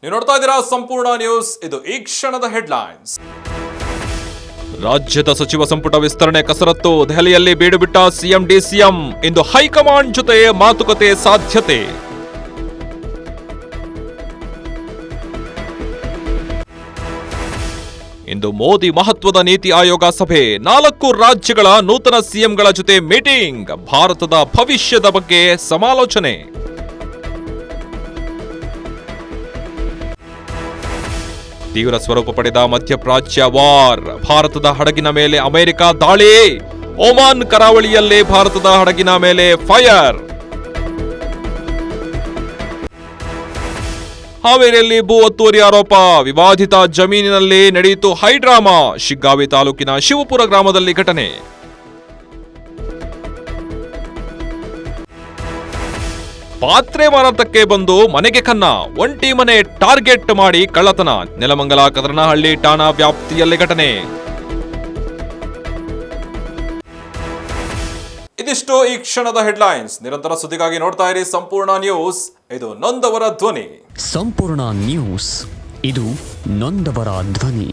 ನೀವು ನೋಡ್ತಾ ಇದ್ದೀರಾ ಸಂಪೂರ್ಣ ನ್ಯೂಸ್. ಇದು ಈ ಕ್ಷಣದ ಹೆಡ್ಲೈನ್ಸ್. ರಾಜ್ಯದ ಸಚಿವ ಸಂಪುಟ ವಿಸ್ತರಣೆ ಕಸರತ್ತು. ದೆಹಲಿಯಲ್ಲಿ ಬೀಡು ಬಿಟ್ಟ ಸಿಎಂ ಡಿಸಿಎಂ. ಇಂದು ಹೈಕಮಾಂಡ್ ಜೊತೆ ಮಾತುಕತೆ ಸಾಧ್ಯತೆ. ಇಂದು ಮೋದಿ ಮಹತ್ವದ ನೀತಿ ಆಯೋಗ ಸಭೆ. 4 ರಾಜ್ಯಗಳ ನೂತನ ಸಿಎಂಗಳ ಜೊತೆ ಮೀಟಿಂಗ್. ಭಾರತದ ಭವಿಷ್ಯದ ಬಗ್ಗೆ ಸಮಾಲೋಚನೆ. ತೀವ್ರ ಸ್ವರೂಪ ಪಡೆದ ಮಧ್ಯಪ್ರಾಚ್ಯ ವಾರ್. ಭಾರತದ ಹಡಗಿನ ಮೇಲೆ ಅಮೆರಿಕ ದಾಳಿ. ಒಮಾನ್ ಕರಾವಳಿಯಲ್ಲೇ ಭಾರತದ ಹಡಗಿನ ಮೇಲೆ ಫೈರ್. ಹಾವೇರಿಯಲ್ಲಿ ಭೂ ಒತ್ತುವರಿ ಆರೋಪ. ವಿವಾದಿತ ಜಮೀನಿನಲ್ಲಿ ನಡೆಯಿತು ಹೈಡ್ರಾಮಾ. ಶಿಗ್ಗಾವಿ ತಾಲೂಕಿನ ಶಿವಪುರ ಗ್ರಾಮದಲ್ಲಿ ಘಟನೆ. ಪಾತ್ರೆ ಮಾರಾಟಕ್ಕೆ ಬಂದು ಮನೆಗೆ ಕನ್ನ. ಒಂಟಿ ಮನೆ ಟಾರ್ಗೆಟ್ ಮಾಡಿ ಕಳ್ಳತನ. ನೆಲಮಂಗಲ ಕದರನಹಳ್ಳಿ ಠಾಣಾ ವ್ಯಾಪ್ತಿಯಲ್ಲಿ ಘಟನೆ. ಇದಿಷ್ಟು ಈ ಕ್ಷಣದ ಹೆಡ್ಲೈನ್ಸ್. ನಿರಂತರ ಸುದ್ದಿಗಾಗಿ ನೋಡ್ತಾ ಇರಿ ಸಂಪೂರ್ಣ ನ್ಯೂಸ್. ಇದು ನೊಂದವರ ಧ್ವನಿ. ಸಂಪೂರ್ಣ ನ್ಯೂಸ್. ಇದು ನೊಂದವರ ಧ್ವನಿ.